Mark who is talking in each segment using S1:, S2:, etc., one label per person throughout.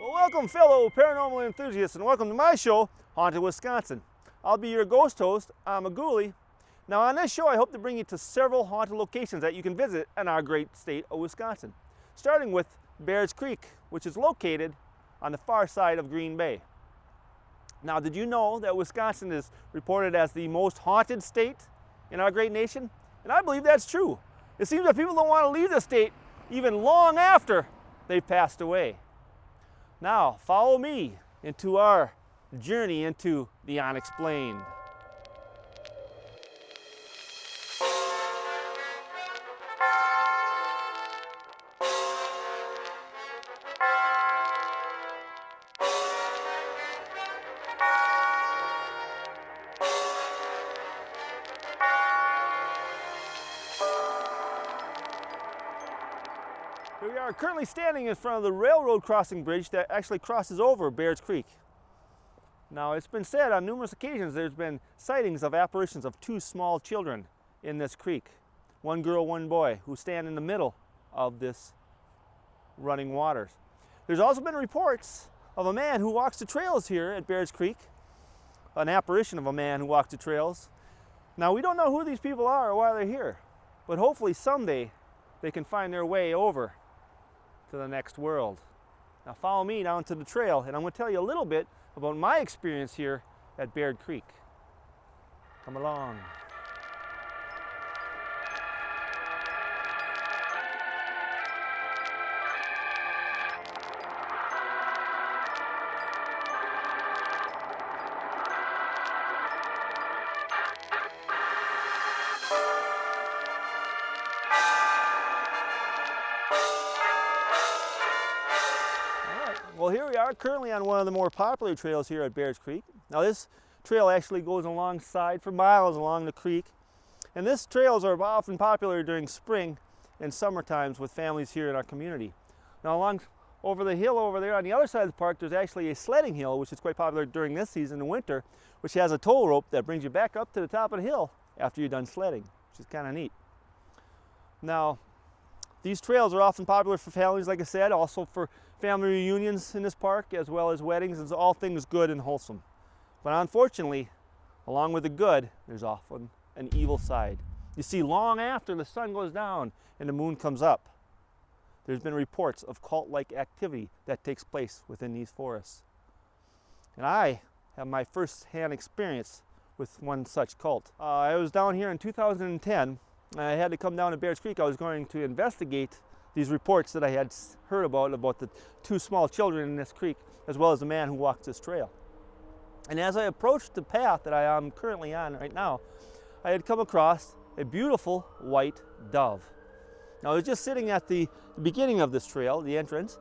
S1: Well, welcome fellow paranormal enthusiasts and welcome to my show, Haunted Wisconsin. I'll be your ghost host, I'm a ghoulie. Now on this show I hope to bring you to several haunted locations that you can visit in our great state of Wisconsin. Starting with Baird Creek, which is located on the far side of Green Bay. Now did you know that Wisconsin is reported as the most haunted state in our great nation? And I believe that's true. It seems that people don't want to leave the state even long after they've passed away. Now, follow me into our journey into the unexplained. Here we are currently standing in front of the railroad crossing bridge that actually crosses over Baird Creek. Now it's been said on numerous occasions there's been sightings of apparitions of two small children in this creek. One girl, one boy, who stand in the middle of this running waters. There's also been reports of a man who walks the trails here at Baird Creek, an apparition of a man who walks the trails. Now we don't know who these people are or why they're here, but hopefully someday they can find their way over to the next world. Now follow me down to the trail and I'm going to tell you a little bit about my experience here at Baird Creek. Come along. Well, here we are currently on one of the more popular trails here at Baird Creek. Now this trail actually goes alongside for miles along the creek, and these trails are often popular during spring and summer times with families here in our community. Now along over the hill over there on the other side of the park there's actually a sledding hill which is quite popular during this season in winter, which has a tow rope that brings you back up to the top of the hill after you're done sledding, which is kind of neat. Now these trails are often popular for families, like I said, also for family reunions in this park, as well as weddings, and all things good and wholesome. But unfortunately, along with the good, there's often an evil side. You see, long after the sun goes down and the moon comes up, there's been reports of cult-like activity that takes place within these forests. And I have my first-hand experience with one such cult. I was down here in 2010. I had to come down to Baird Creek. I was going to investigate these reports that I had heard about the two small children in this creek, as well as the man who walked this trail. And as I approached the path that I am currently on right now, I had come across a beautiful white dove. Now I was just sitting at the beginning of this trail, the entrance,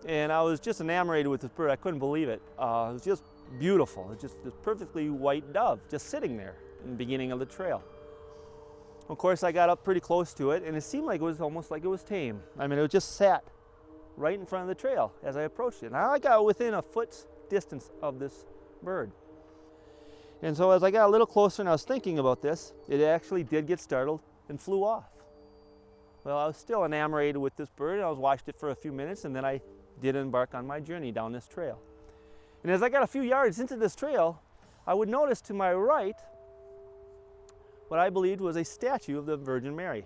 S1: and I was just enamored with this bird. I couldn't believe it. It was just beautiful. It's just this perfectly white dove just sitting there in the beginning of the trail. Of course, I got up pretty close to it, and it seemed like it was almost like it was tame. I mean, it just sat right in front of the trail as I approached it. Now I got within a foot's distance of this bird. And so as I got a little closer and I was thinking about this, it actually did get startled and flew off. Well, I was still enamored with this bird, and I watched it for a few minutes, and then I did embark on my journey down this trail. And as I got a few yards into this trail, I would notice to my right what I believed was a statue of the Virgin Mary.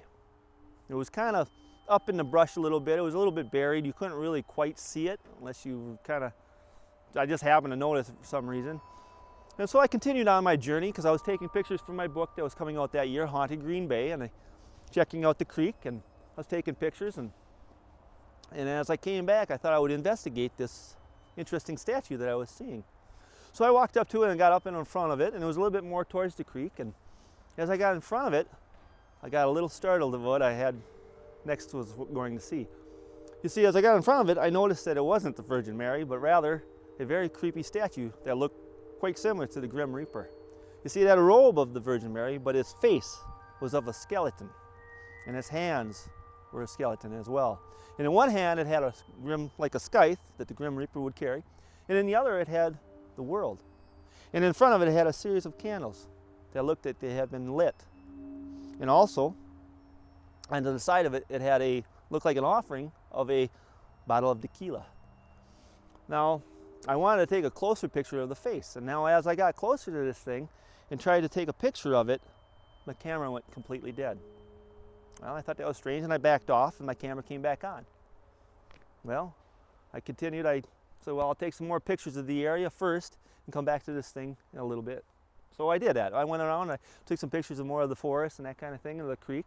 S1: It was kind of up in the brush a little bit. It was a little bit buried. You couldn't really quite see it unless you I just happened to notice it for some reason. And so I continued on my journey because I was taking pictures from my book that was coming out that year, Haunted Green Bay, and checking out the creek, and I was taking pictures, and as I came back I thought I would investigate this interesting statue that I was seeing. So I walked up to it and got up in front of it, and it was a little bit more towards the creek, and as I got in front of it, I got a little startled of what I had next was going to see. You see, as I got in front of it, I noticed that it wasn't the Virgin Mary, but rather a very creepy statue that looked quite similar to the Grim Reaper. You see, it had a robe of the Virgin Mary, but its face was of a skeleton, and its hands were a skeleton as well. And in one hand, it had a grim, like a scythe that the Grim Reaper would carry, and in the other, it had the world. And in front of it, it had a series of candles that looked like they had been lit. And also, on the side of it, it had looked like an offering of a bottle of tequila. Now, I wanted to take a closer picture of the face, and now as I got closer to this thing and tried to take a picture of it, my camera went completely dead. Well, I thought that was strange, and I backed off, and my camera came back on. Well, I continued. I said, well, I'll take some more pictures of the area first and come back to this thing in a little bit. So I did that. I went around, I took some pictures of more of the forest and that kind of thing, of the creek.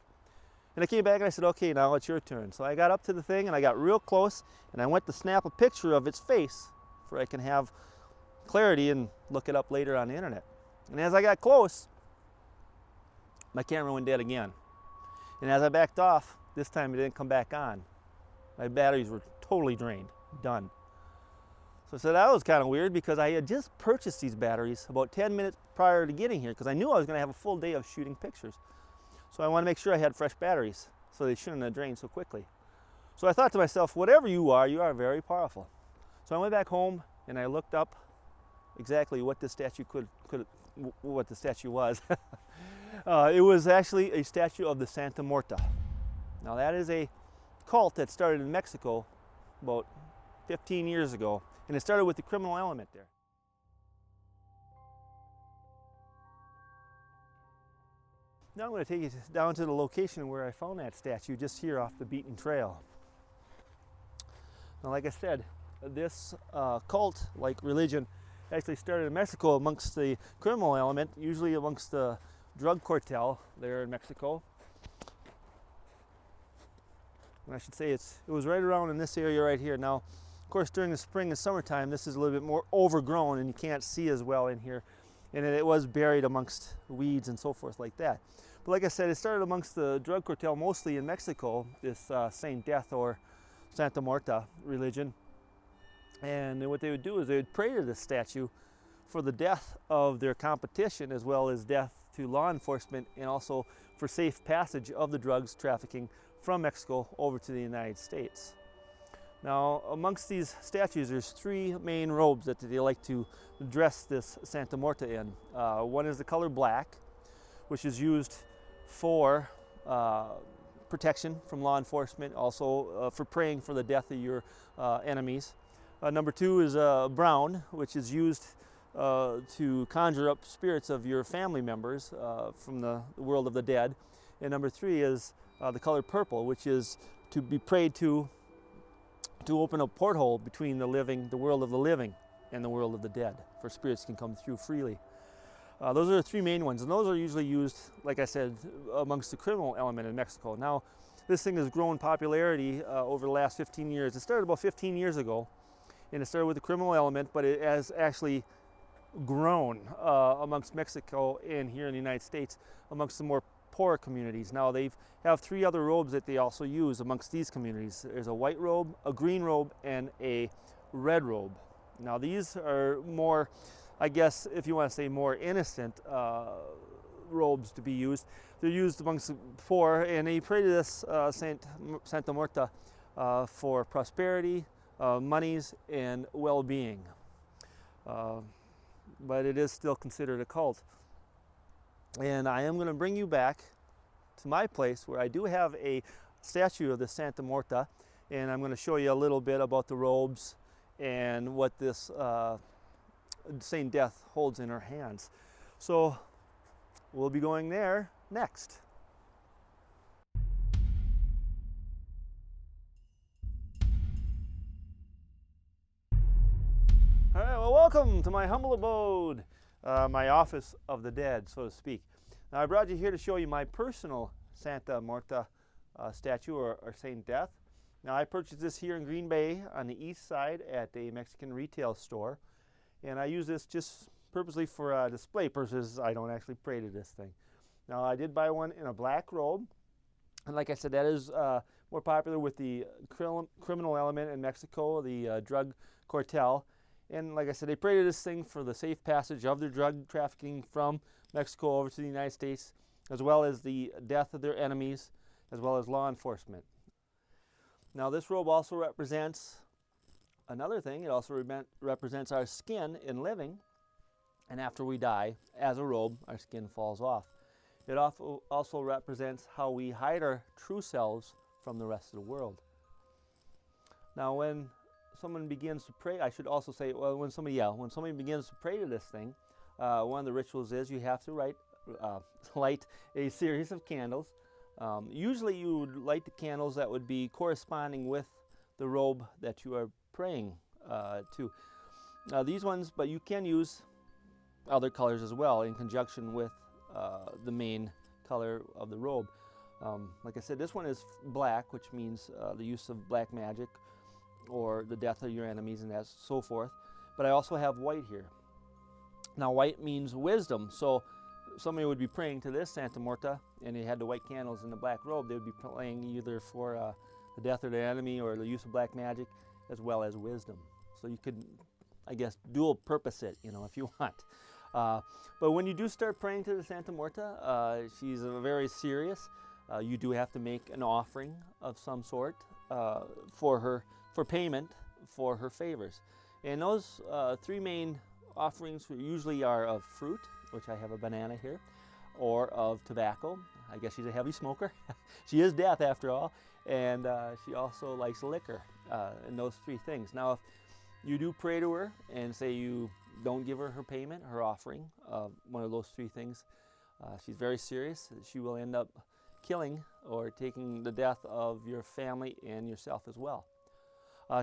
S1: And I came back and I said, okay, now it's your turn. So I got up to the thing and I got real close and I went to snap a picture of its face so I can have clarity and look it up later on the internet. And as I got close, my camera went dead again. And as I backed off, this time it didn't come back on. My batteries were totally drained, done. So that was kind of weird because I had just purchased these batteries about 10 minutes prior to getting here because I knew I was going to have a full day of shooting pictures. So I wanted to make sure I had fresh batteries so they shouldn't have drained so quickly. So I thought to myself, whatever you are very powerful. So I went back home and I looked up exactly what this statue what the statue was. It was actually a statue of the Santa Muerta. Now that is a cult that started in Mexico about 15 years ago. And it started with the criminal element there. Now I'm going to take you down to the location where I found that statue, just here off the beaten trail. Now, like I said, this cult-like religion actually started in Mexico amongst the criminal element, usually amongst the drug cartel there in Mexico. And I should say it was right around in this area right here. Now, of course, during the spring and summertime, this is a little bit more overgrown and you can't see as well in here. And it was buried amongst weeds and so forth like that. But like I said, it started amongst the drug cartel, mostly in Mexico, this Saint Death or Santa Muerta religion. And what they would do is they would pray to this statue for the death of their competition, as well as death to law enforcement, and also for safe passage of the drugs trafficking from Mexico over to the United States. Now, amongst these statues, there's three main robes that they like to dress this Santa Muerta in. One is the color black, which is used for protection from law enforcement, also for praying for the death of your enemies. Number two is brown, which is used to conjure up spirits of your family members from the world of the dead. And number three is the color purple, which is to be prayed to open a porthole between the world of the living and the world of the dead, for spirits can come through freely. Those are the three main ones, and those are usually used, like I said, amongst the criminal element in Mexico. Now, this thing has grown popularity over the last 15 years. It started about 15 years ago, and it started with the criminal element, but it has actually grown amongst Mexico and here in the United States amongst the more poor communities. Now they have three other robes that they also use amongst these communities. There's a white robe, a green robe, and a red robe. Now these are more, I guess, if you want to say more innocent robes to be used. They're used amongst the poor, and they pray to this Santa Muerta for prosperity, monies, and well-being. But it is still considered a cult. And I am going to bring you back to my place where I do have a statue of the Santa Muerta, and I'm going to show you a little bit about the robes and what this Saint Death holds in her hands. So we'll be going there next. All right, well, welcome to my humble abode, my office of the dead, so to speak. Now, I brought you here to show you my personal Santa Muerta statue, or Saint Death. Now, I purchased this here in Green Bay on the east side at a Mexican retail store, and I use this just purposely for display purposes. I don't actually pray to this thing. Now, I did buy one in a black robe, and like I said, that is more popular with the criminal element in Mexico, the drug cartel. And like I said, they pray to this thing for the safe passage of their drug trafficking from Mexico over to the United States, as well as the death of their enemies, as well as law enforcement. Now, this robe also represents another thing. It also represents our skin in living, and after we die, as a robe, our skin falls off. It also represents how we hide our true selves from the rest of the world. Now, when someone begins to pray, I should also say, well, when somebody begins to pray to this thing, one of the rituals is you have to light a series of candles. Usually you would light the candles that would be corresponding with the robe that you are praying to. These ones, but you can use other colors as well in conjunction with the main color of the robe. Like I said, this one is black, which means the use of black magic or the death of your enemies and so forth. But I also have white here. Now white means wisdom, so somebody would be praying to this Santa Muerta and they had the white candles in the black robe. They would be praying either for the death of the enemy or the use of black magic as well as wisdom. So you could, I guess, dual purpose it, if you want. But when you do start praying to the Santa Muerta, she's very serious. You do have to make an offering of some sort for payment for her favors. And those three main offerings usually are of fruit, which I have a banana here, or of tobacco. I guess she's a heavy smoker. She is death after all. And she also likes liquor, and those three things. Now, if you do pray to her and say you don't give her payment, her offering of one of those three things, she's very serious. She will end up killing or taking the death of your family and yourself as well.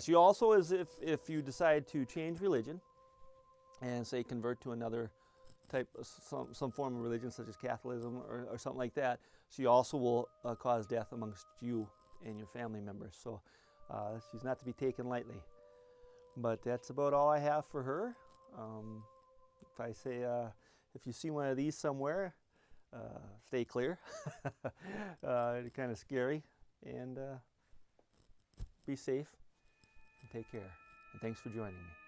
S1: She also is, if you decide to change religion and say convert to another type of some form of religion such as Catholicism or something like that, she also will cause death amongst you and your family members. So she's not to be taken lightly. But that's about all I have for her. If I say, if you see one of these somewhere, stay clear. It's kind of scary. And be safe and take care. And thanks for joining me.